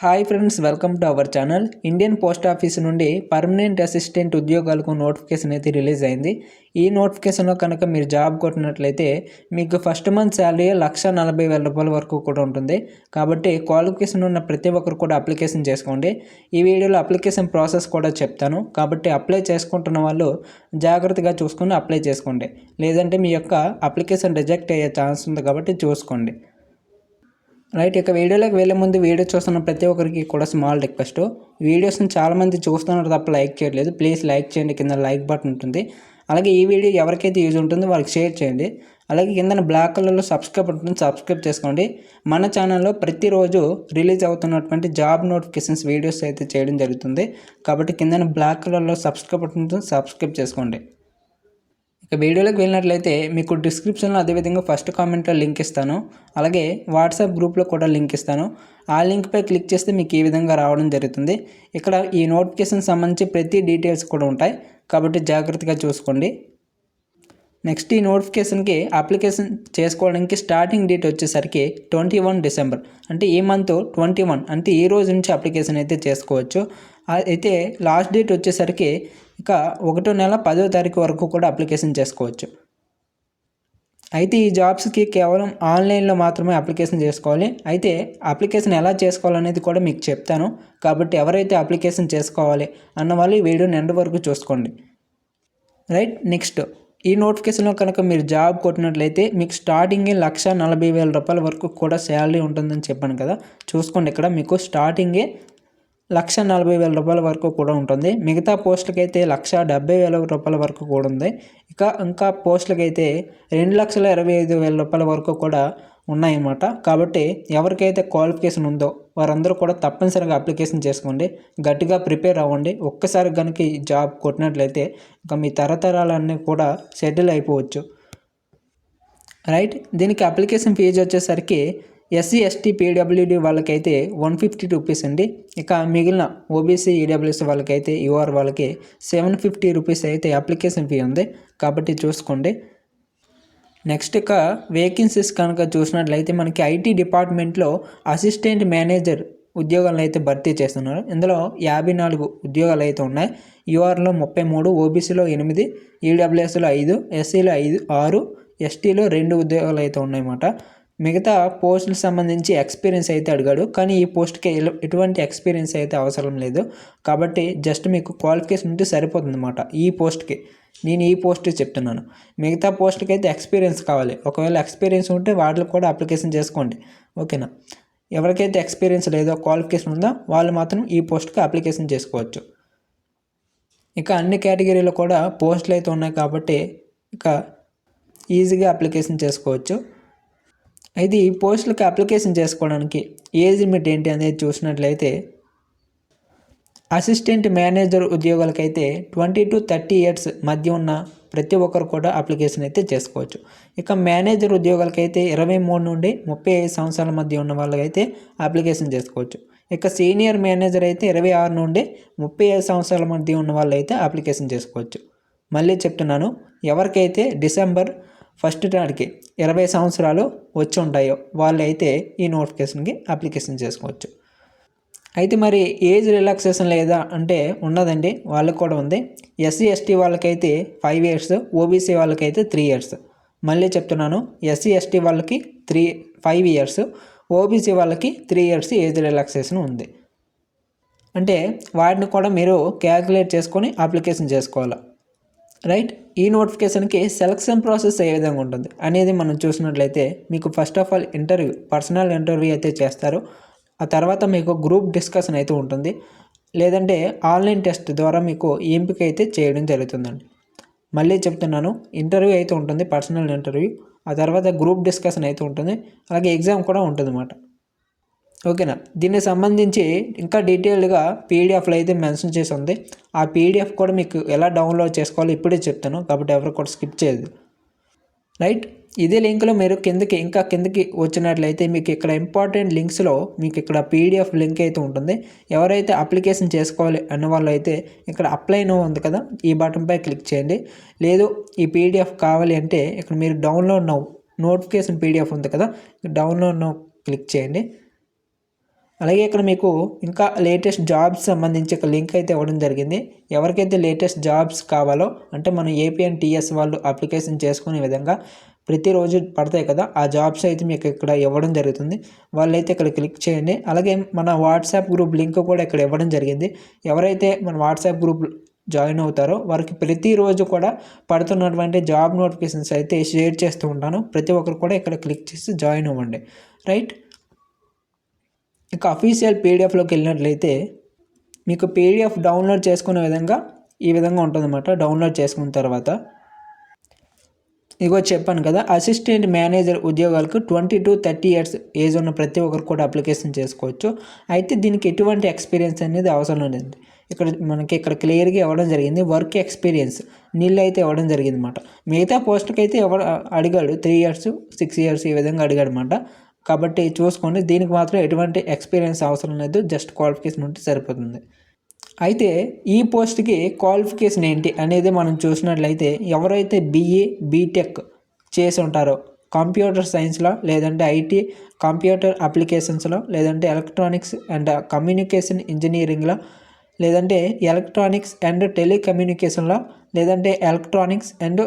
Hi friends, welcome to our channel. Indian post office నుండి permanent assistant ఉద్యోగాలకు notification అయితే release అయింది. ఈ నోటిఫికేషన్లో కనుక మీరు జాబ్ కొట్టినట్లయితే మీకు ఫస్ట్ మంత్ శాలరీ 1,40,000 రూపాయల వరకు కూడా ఉంటుంది. కాబట్టి క్వాలిఫికేషన్ ఉన్న ప్రతి ఒక్కరు కూడా అప్లికేషన్ చేసుకోండి. ఈ వీడియోలో అప్లికేషన్ ప్రాసెస్ కూడా చెప్తాను. కాబట్టి అప్లై చేసుకుంటున్న వాళ్ళు జాగ్రత్తగా చూసుకొని అప్లై చేసుకోండి. లేదంటే మీ యొక్క అప్లికేషన్ రిజెక్ట్ అయ్యే ఛాన్స్ ఉంది కాబట్టి చూసుకోండి. రైట్, ఇక వీడియోలోకి వెళ్ళే ముందు వీడియో చూస్తున్న ప్రతి ఒక్కరికి కూడా స్మాల్ రిక్వెస్ట్. వీడియోస్ని చాలామంది చూస్తున్నారు తప్ప లైక్ చేయట్లేదు. ప్లీజ్ లైక్ చేయండి, కింద లైక్ బటన్ ఉంటుంది. అలాగే ఈ వీడియో ఎవరికైతే యూజ్ ఉంటుందో వాళ్ళకి షేర్ చేయండి. అలాగే కింద బ్లాక్ కలర్లో సబ్స్క్రైబ్ ఉంటుంది, సబ్స్క్రైబ్ చేసుకోండి. మన ఛానల్లో ప్రతిరోజు రిలీజ్ అవుతున్నటువంటి జాబ్ నోటిఫికేషన్స్ వీడియోస్ అయితే చేయడం జరుగుతుంది. కాబట్టి కింద బ్లాక్ కలర్లో సబ్స్క్రైబ్ ఉంటుంది, సబ్స్క్రైబ్ చేసుకోండి. ఇక వీడియోలోకి వెళ్ళినట్లయితే మీకు డిస్క్రిప్షన్లో అదేవిధంగా ఫస్ట్ కామెంట్లో లింక్ ఇస్తాను. అలాగే వాట్సాప్ గ్రూప్లో కూడా లింక్ ఇస్తాను. ఆ లింక్పై క్లిక్ చేస్తే మీకు ఈ విధంగా రావడం జరుగుతుంది. ఇక్కడ ఈ నోటిఫికేషన్ సంబంధించి ప్రతి డీటెయిల్స్ కూడా ఉంటాయి. కాబట్టి జాగ్రత్తగా చూసుకోండి. నెక్స్ట్ ఈ నోటిఫికేషన్కి అప్లికేషన్ చేసుకోవడానికి స్టార్టింగ్ డేట్ వచ్చేసరికి 21 డిసెంబర్, అంటే ఈ మంత్ 21, అంటే ఈ రోజు నుంచి అప్లికేషన్ అయితే చేసుకోవచ్చు. అయితే లాస్ట్ డేట్ వచ్చేసరికి ఇక 1వ నెల 10వ తారీఖు వరకు కూడా అప్లికేషన్ చేసుకోవచ్చు. అయితే ఈ జాబ్స్కి కేవలం ఆన్లైన్లో మాత్రమే అప్లికేషన్ చేసుకోవాలి. అయితే అప్లికేషన్ ఎలా చేసుకోవాలనేది కూడా మీకు చెప్తాను. కాబట్టి ఎవరైతే అప్లికేషన్ చేసుకోవాలి అన్న వాళ్ళు ఈ వీడియోని ఎండ్ వరకు చూసుకోండి. రైట్, నెక్స్ట్ ఈ నోటిఫికేషన్లో కనుక మీరు జాబ్ కొట్టినట్లయితే మీకు స్టార్టింగే 1,40,000 రూపాయల వరకు కూడా శాలరీ ఉంటుందని చెప్పాను కదా. చూసుకోండి, ఇక్కడ మీకు స్టార్టింగే 1,40,000 రూపాయల వరకు కూడా ఉంటుంది. మిగతా పోస్టులకి అయితే 1,70,000 రూపాయల వరకు కూడా ఉంది. ఇంకా పోస్టులకి అయితే 2,25,000 రూపాయల వరకు కూడా ఉన్నాయన్నమాట. కాబట్టి ఎవరికైతే క్వాలిఫికేషన్ ఉందో వారందరూ కూడా తప్పనిసరిగా అప్లికేషన్ చేసుకోండి. గట్టిగా ప్రిపేర్ అవ్వండి. ఒక్కసారి కనుక ఈ జాబ్ కొట్టినట్లయితే ఇంకా మీ తరతరాలన్నీ కూడా సెటిల్ అయిపోవచ్చు. రైట్, దీనికి అప్లికేషన్ ఫీజు వచ్చేసరికి ఎస్సీ ఎస్టీ పీడబ్ల్యూడీ వాళ్ళకైతే 150 రూపీస్ అండి. ఇక మిగిలిన ఓబీసీ ఈడబ్ల్యూఎస్ వాళ్ళకైతే యూఆర్ వాళ్ళకి 750 రూపీస్ అయితే అప్లికేషన్ ఫీ ఉంది. కాబట్టి చూసుకోండి. నెక్స్ట్ ఇక వేకెన్సీస్ కనుక చూసినట్లయితే మనకి ఐటీ డిపార్ట్మెంట్లో అసిస్టెంట్ మేనేజర్ ఉద్యోగాలను అయితే భర్తీ చేస్తున్నారు. ఇందులో 54 ఉద్యోగాలు అయితే ఉన్నాయి. యూఆర్లో 33, ఓబీసీలో 8, ఈడబ్ల్యూఎస్లో 5, ఎస్సీలో 6, ఎస్టీలో 2 ఉద్యోగాలు అయితే ఉన్నాయన్నమాట. మిగతా పోస్టులకు సంబంధించి ఎక్స్పీరియన్స్ అయితే అడిగాడు, కానీ ఈ పోస్ట్కి ఎటువంటి ఎక్స్పీరియన్స్ అయితే అవసరం లేదు. కాబట్టి జస్ట్ మీకు క్వాలిఫికేషన్ ఉంటే సరిపోతుంది అన్నమాట. ఈ పోస్ట్కి నేను ఈ పోస్ట్ చెప్తున్నాను. మిగతా పోస్ట్కి అయితే ఎక్స్పీరియన్స్ కావాలి. ఒకవేళ ఎక్స్పీరియన్స్ ఉంటే వాటిలో కూడా అప్లికేషన్ చేసుకోండి, ఓకేనా. ఎవరికైతే ఎక్స్పీరియన్స్ లేదో, క్వాలిఫికేషన్ ఉందో వాళ్ళు మాత్రం ఈ పోస్ట్కి అప్లికేషన్ చేసుకోవచ్చు. ఇక అన్ని కేటగిరీలో కూడా పోస్టులు అయితే ఉన్నాయి కాబట్టి ఇక ఈజీగా అప్లికేషన్ చేసుకోవచ్చు. అయితే ఈ పోస్టులకి అప్లికేషన్ చేసుకోవడానికి ఏజ్ లిమిట్ ఏంటి అనేది చూసినట్లయితే అసిస్టెంట్ మేనేజర్ ఉద్యోగాలకైతే 20 to 30 ఇయర్స్ మధ్య ఉన్న ప్రతి ఒక్కరు కూడా అప్లికేషన్ అయితే చేసుకోవచ్చు. ఇక మేనేజర్ ఉద్యోగాలకైతే 23 నుండి 35 సంవత్సరాల మధ్య ఉన్న వాళ్ళకైతే అప్లికేషన్ చేసుకోవచ్చు. ఇక సీనియర్ మేనేజర్ అయితే 26 నుండి 35 సంవత్సరాల మధ్య ఉన్న వాళ్ళు అయితే అప్లికేషన్ చేసుకోవచ్చు. మళ్ళీ చెప్తున్నాను, ఎవరికైతే డిసెంబర్ 1 నాటికి 20 సంవత్సరాలు వచ్చి ఉంటాయో వాళ్ళు అయితే ఈ నోటిఫికేషన్కి అప్లికేషన్ చేసుకోవచ్చు. అయితే మరి ఏజ్ రిలాక్సేషన్ లేదా అంటే ఉన్నదండి, వాళ్ళకి కూడా ఉంది. ఎస్సీ ఎస్టీ వాళ్ళకైతే 5 ఇయర్స్, ఓబీసీ వాళ్ళకైతే 3 ఇయర్స్. మళ్ళీ చెప్తున్నాను, ఎస్సీ ఎస్టీ వాళ్ళకి 5 ఇయర్స్, ఓబీసీ వాళ్ళకి 3 ఇయర్స్ ఏజ్ రిలాక్సేషన్ ఉంది. అంటే వాటిని కూడా మీరు క్యాలిక్యులేట్ చేసుకొని అప్లికేషన్ చేసుకోవాలి. రైట్, ఈ నోటిఫికేషన్కి సెలక్షన్ ప్రాసెస్ ఏ విధంగా ఉంటుంది అనేది మనం చూసినట్లయితే మీకు first of all personal interview అయితే చేస్తారు. ఆ తర్వాత మీకు గ్రూప్ డిస్కషన్ అయితే ఉంటుంది. లేదంటే ఆన్లైన్ టెస్ట్ ద్వారా మీకు ఎంపిక అయితే చేయడం జరుగుతుందండి. మళ్ళీ చెప్తున్నాను, ఇంటర్వ్యూ అయితే ఉంటుంది, పర్సనల్ ఇంటర్వ్యూ. ఆ తర్వాత గ్రూప్ డిస్కషన్ అయితే ఉంటుంది. అలాగే ఎగ్జామ్ కూడా ఉంటుంది అన్నమాట, ఓకేనా. దీనికి సంబంధించి ఇంకా డీటెయిల్డ్గా పీడిఎఫ్లో అయితే మెన్షన్ చేసి ఉంది. ఆ పీడిఎఫ్ కూడా మీకు ఎలా డౌన్లోడ్ చేసుకోవాలో ఇప్పుడే చెప్తాను. కాబట్టి ఎవరు కూడా స్కిప్ చేయదు. రైట్, ఇదే లింక్లో మీరు కిందకి వచ్చినట్లయితే మీకు ఇక్కడ ఇంపార్టెంట్ లింక్స్లో మీకు ఇక్కడ పీడిఎఫ్ లింక్ అయితే ఉంటుంది. ఎవరైతే అప్లికేషన్ చేసుకోవాలి అన్న వాళ్ళు అయితే ఇక్కడ అప్లై నో ఉంది కదా, ఈ బటన్పై క్లిక్ చేయండి. లేదు ఈ పీడిఎఫ్ కావాలి అంటే ఇక్కడ మీరు డౌన్లోడ్ నో నోటిఫికేషన్ పీడిఎఫ్ ఉంది కదా, డౌన్లోడ్ నో క్లిక్ చేయండి. అలాగే ఇక్కడ మీకు ఇంకా లేటెస్ట్ జాబ్స్ సంబంధించి ఒక లింక్ అయితే ఇవ్వడం జరిగింది. ఎవరికైతే లేటెస్ట్ జాబ్స్ కావాలో అంటే మన ఏపీఎన్టీఎస్ వాళ్ళు అప్లికేషన్ చేసుకునే విధంగా ప్రతిరోజు పడతాయి కదా, ఆ జాబ్స్ అయితే మీకు ఇక్కడ ఇవ్వడం జరుగుతుంది. వాళ్ళైతే ఇక్కడ క్లిక్ చేయండి. అలాగే మన వాట్సాప్ గ్రూప్ లింక్ కూడా ఇక్కడ ఇవ్వడం జరిగింది. ఎవరైతే మన వాట్సాప్ గ్రూప్ జాయిన్ అవుతారో వారికి ప్రతిరోజు కూడా పడుతున్నటువంటి జాబ్ నోటిఫికేషన్స్ అయితే షేర్ చేస్తూ ఉంటాను. ప్రతి ఒక్కరు కూడా ఇక్కడ క్లిక్ చేసి జాయిన్ అవ్వండి. రైట్, ఇక అఫీషియల్ పీడిఎఫ్లోకి వెళ్ళినట్లయితే మీకు పీడిఎఫ్ డౌన్లోడ్ చేసుకునే విధంగా ఈ విధంగా ఉంటుందన్నమాట. డౌన్లోడ్ చేసుకున్న తర్వాత ఇగో చెప్పాను కదా, అసిస్టెంట్ మేనేజర్ ఉద్యోగాలకు 20 to 30 years ఏజ్ ఉన్న ప్రతి ఒక్కరు కూడా అప్లికేషన్ చేసుకోవచ్చు. అయితే దీనికి ఎటువంటి ఎక్స్పీరియన్స్ అనేది అవసరం లేదు. మనకి ఇక్కడ క్లియర్గా ఇవ్వడం జరిగింది. వర్క్ ఎక్స్పీరియన్స్ నీళ్ళు అయితే ఇవ్వడం జరిగింది అనమాట. మిగతా పోస్ట్కి అయితే అడిగాడు 3 years 6 years ఈ విధంగా అడిగాడు అనమాట. కాబట్టి చూసుకోండి, దీనికి మాత్రం ఎటువంటి ఎక్స్పీరియన్స్ అవసరం లేదు, జస్ట్ క్వాలిఫికేషన్ ఉంటే సరిపోతుంది. అయితే ఈ పోస్ట్కి క్వాలిఫికేషన్ ఏంటి అనేది మనం చూసినట్లయితే ఎవరైతే బీఈ బీటెక్ చేసి ఉంటారో కంప్యూటర్ సైన్స్లో, లేదంటే ఐటీ కంప్యూటర్ అప్లికేషన్స్లో, లేదంటే ఎలక్ట్రానిక్స్ అండ్ కమ్యూనికేషన్ ఇంజనీరింగ్లో, లేదంటే ఎలక్ట్రానిక్స్ అండ్ టెలికమ్యూనికేషన్లో, లేదంటే ఎలక్ట్రానిక్స్ అండ్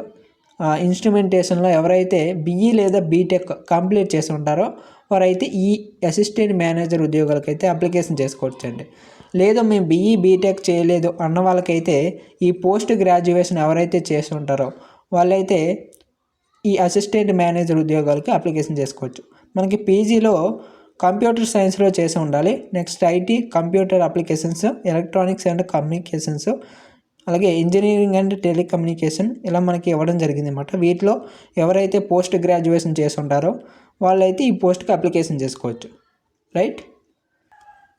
ఇన్స్ట్రుమెంటేషన్లో ఎవరైతే బీఈ లేదా బీటెక్ కంప్లీట్ చేసి ఉంటారో వారైతే ఈ అసిస్టెంట్ మేనేజర్ ఉద్యోగాలకైతే అప్లికేషన్ చేసుకోవచ్చండి. లేదా మేము బీఈ బీటెక్ చేయలేదు అన్న వాళ్ళకైతే ఈ పోస్ట్ గ్రాడ్యుయేషన్ ఎవరైతే చేసి ఉంటారో వాళ్ళైతే ఈ అసిస్టెంట్ మేనేజర్ ఉద్యోగాలకి అప్లికేషన్ చేసుకోవచ్చు. మనకి పీజీలో కంప్యూటర్ సైన్స్లో చేసి ఉండాలి. Next IT computer applications, electronics and communications, అలాగే ఇంజనీరింగ్ అండ్ టెలికమ్యూనికేషన్ ఇలా మనకి ఇవ్వడం జరిగింది అన్నమాట. వీటిలో ఎవరైతే పోస్ట్ గ్రాడ్యుయేషన్ చేసి ఉంటారో వాళ్ళైతే ఈ పోస్ట్కి అప్లికేషన్ చేసుకోవచ్చు. రైట్,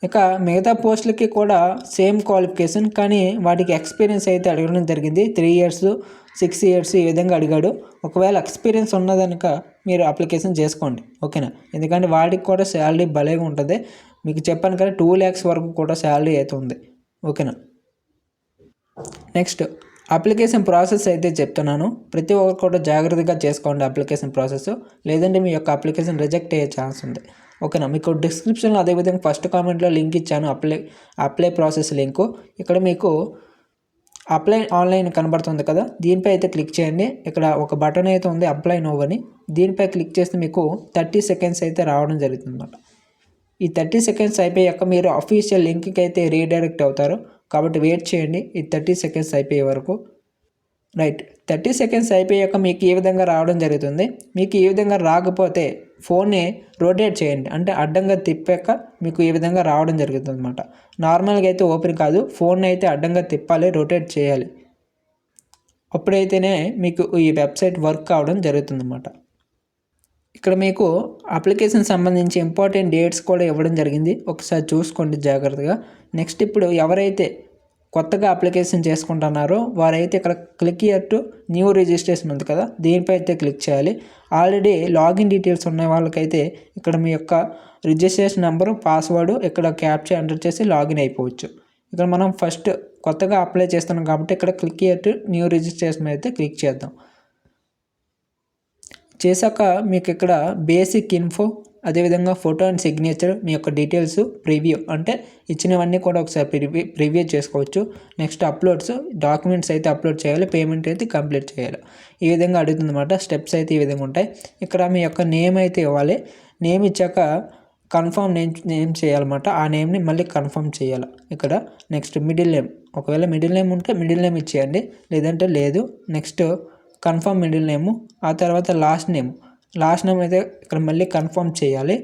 ఇక మిగతా పోస్టులకి కూడా సేమ్ క్వాలిఫికేషన్, కానీ వాటికి ఎక్స్పీరియన్స్ అయితే అడగడం జరిగింది. 3 years 6 years ఈ విధంగా అడిగాడు. ఒకవేళ ఎక్స్పీరియన్స్ ఉన్నదనుక మీరు అప్లికేషన్ చేసుకోండి, ఓకేనా. ఎందుకంటే వాటికి కూడా శాలరీ భలేగా ఉంటుంది. మీకు చెప్పాను కదా 2 lakhs వరకు కూడా శాలరీ అయితే ఉంది, ఓకేనా. నెక్స్ట్ అప్లికేషన్ ప్రాసెస్ అయితే చెప్తున్నాను. ప్రతి ఒక్కరు కూడా జాగ్రత్తగా చేసుకోండి అప్లికేషన్ ప్రాసెస్, లేదంటే మీ యొక్క అప్లికేషన్ రిజెక్ట్ అయ్యే ఛాన్స్ ఉంది, ఓకేనా. మీకు డిస్క్రిప్షన్లో అదేవిధంగా ఫస్ట్ కామెంట్లో లింక్ ఇచ్చాను, అప్లై ప్రాసెస్ లింకు. ఇక్కడ మీకు అప్లై ఆన్లైన్ కనబడుతుంది కదా, దీనిపై అయితే క్లిక్ చేయండి. ఇక్కడ ఒక బటన్ అయితే ఉంది అప్లై నో అని, దీనిపై క్లిక్ చేస్తే మీకు 30 seconds అయితే రావడం జరుగుతుంది అన్నమాట. ఈ 30 seconds అయిపోయాక మీరు అఫీషియల్ లింక్కి అయితే రీడైరెక్ట్ అవుతారు. కాబట్టి వెయిట్ చేయండి ఈ 30 seconds అయిపోయే వరకు. రైట్, 30 seconds అయిపోయాక మీకు ఈ విధంగా రావడం జరుగుతుంది. మీకు ఈ విధంగా రాకపోతే ఫోన్ని రొటేట్ చేయండి, అంటే అడ్డంగా తిప్పాక మీకు ఈ విధంగా రావడం జరుగుతుంది అనమాట. నార్మల్గా అయితే ఓపెన్ కాదు, ఫోన్ అయితే అడ్డంగా తిప్పాలి, రొటేట్ చేయాలి. అప్పుడైతేనే మీకు ఈ వెబ్సైట్ వర్క్ కావడం జరుగుతుంది అన్నమాట. ఇక్కడ మీకు అప్లికేషన్ సంబంధించి ఇంపార్టెంట్ డేట్స్ కూడా ఇవ్వడం జరిగింది, ఒకసారి చూసుకోండి జాగ్రత్తగా. నెక్స్ట్ ఇప్పుడు ఎవరైతే కొత్తగా అప్లికేషన్ చేసుకుంటున్నారో వారైతే ఇక్కడ click here to new registration ఉంది కదా, దీనిపై అయితే క్లిక్ చేయాలి. ఆల్రెడీ లాగిన్ డీటెయిల్స్ ఉన్న వాళ్ళకైతే ఇక్కడ మీ యొక్క రిజిస్ట్రేషన్ నెంబరు, పాస్వర్డ్ ఇక్కడ క్యాప్చా ఎంటర్ చేసి లాగిన్ అయిపోవచ్చు. ఇక్కడ మనం ఫస్ట్ కొత్తగా అప్లై చేస్తున్నాం కాబట్టి ఇక్కడ click here to new registration అయితే క్లిక్ చేద్దాం. చేశాక మీకు ఇక్కడ బేసిక్ ఇన్ఫో, అదేవిధంగా ఫోటో అండ్ సిగ్నేచర్, మీ యొక్క డీటెయిల్స్, ప్రివ్యూ అంటే ఇచ్చినవన్నీ కూడా ఒకసారి ప్రివ్యూ చేసుకోవచ్చు. నెక్స్ట్ అప్లోడ్స్, డాక్యుమెంట్స్ అయితే అప్లోడ్ చేయాలి, పేమెంట్ అయితే కంప్లీట్ చేయాలి. ఈ విధంగా అడుగుతుంది అన్నమాట. స్టెప్స్ అయితే ఈ విధంగా ఉంటాయి. ఇక్కడ మీ యొక్క నేమ్ అయితే ఇవ్వాలి. నేమ్ ఇచ్చాక కన్ఫర్మ్ నేమ్ చేయాలన్నమాట. ఆ నేమ్ని మళ్ళీ కన్ఫర్మ్ చేయాలి ఇక్కడ. నెక్స్ట్ మిడిల్ నేమ్, ఒకవేళ మిడిల్ నేమ్ ఉంటే మిడిల్ నేమ్ ఇచ్చేయండి, లేదంటే లేదు. నెక్స్ట్ కన్ఫర్మ్ మిడిల్ నేము, ఆ తర్వాత లాస్ట్ నేమ్ అయితే ఇక్కడ మళ్ళీ కన్ఫర్మ్ చేయాలి.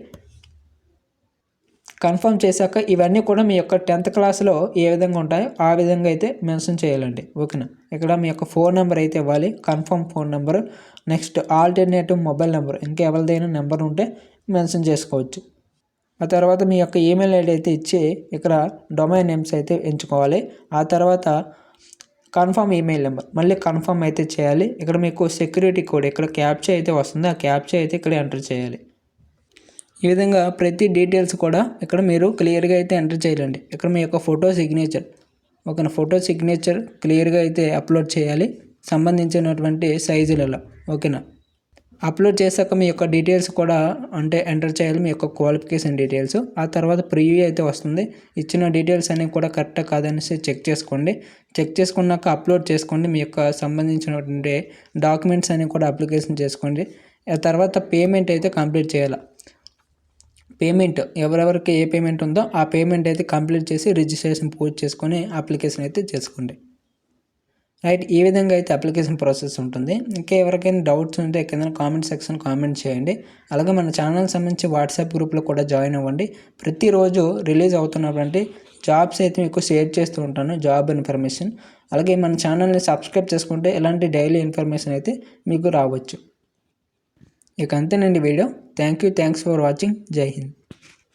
కన్ఫర్మ్ చేశాక ఇవన్నీ కూడా మీ యొక్క 10th క్లాస్లో ఏ విధంగా ఉంటాయో ఆ విధంగా అయితే మెన్షన్ చేయాలండి, ఓకేనా. ఇక్కడ మీ యొక్క ఫోన్ నెంబర్ అయితే ఇవ్వాలి, confirm phone number. Next alternative mobile number, ఇంకా ఎవరిదైనా నెంబర్ ఉంటే మెన్షన్ చేసుకోవచ్చు. ఆ తర్వాత మీ యొక్క ఈమెయిల్ ఐడి అయితే ఇచ్చి ఇక్కడ డొమైన్ నేమ్స్ అయితే ఎంచుకోవాలి. ఆ తర్వాత కన్ఫర్మ్ ఈమెయిల్ నెంబర్ మళ్ళీ కన్ఫర్మ్ అయితే చేయాలి. ఇక్కడ మీకు సెక్యూరిటీ కోడ్ ఇక్కడ క్యాప్చా అయితే వస్తుంది, ఆ క్యాప్చా అయితే ఇక్కడ ఎంటర్ చేయాలి. ఈ విధంగా ప్రతి డీటెయిల్స్ కూడా ఇక్కడ మీరు క్లియర్గా అయితే ఎంటర్ చేయాలండి. ఇక్కడ మీ యొక్క ఫోటో సిగ్నేచర్, ఓకేనా, ఫోటో సిగ్నేచర్ క్లియర్గా అయితే అప్లోడ్ చేయాలి సంబంధించినటువంటి సైజులలో, ఓకేనా. అప్లోడ్ చేశాక మీ యొక్క డీటెయిల్స్ కూడా అంటే ఎంటర్ చేయాలి, మీ యొక్క క్వాలిఫికేషన్ డీటెయిల్స్. ఆ తర్వాత ప్రివ్యూ అయితే వస్తుంది. ఇచ్చిన డీటెయిల్స్ అనేవి కూడా కరెక్టా కాదనేసి చెక్ చేసుకోండి. చెక్ చేసుకున్నాక అప్లోడ్ చేసుకోండి. మీ యొక్క సంబంధించినటువంటి డాక్యుమెంట్స్ అనేవి కూడా అప్లికేషన్ చేసుకోండి. ఆ తర్వాత పేమెంట్ అయితే కంప్లీట్ చేయాలి. పేమెంట్ ఎవరెవరికి ఏ పేమెంట్ ఉందో ఆ పేమెంట్ అయితే కంప్లీట్ చేసి రిజిస్ట్రేషన్ పూర్తి చేసుకొని అప్లికేషన్ అయితే చేసుకోండి. రైట్, ఈ విధంగా అయితే అప్లికేషన్ ప్రాసెస్ ఉంటుంది. ఇంకా ఎవరికైనా డౌట్స్ ఉంటే కింద కామెంట్ సెక్షన్ కామెంట్ చేయండి. అలాగే మన ఛానల్ సంబంధించి వాట్సాప్ గ్రూప్లో కూడా జాయిన్ అవ్వండి. ప్రతిరోజు రిలీజ్ అవుతున్నటువంటి జాబ్స్ అయితే మీకు షేర్ చేస్తూ ఉంటాను, జాబ్ ఇన్ఫర్మేషన్. అలాగే మన ఛానల్ని సబ్స్క్రైబ్ చేసుకుంటే ఇలాంటి డైలీ ఇన్ఫర్మేషన్ అయితే మీకు రావచ్చు. ఇక అంతేనండి వీడియో. Thanks for watching. జై హింద్.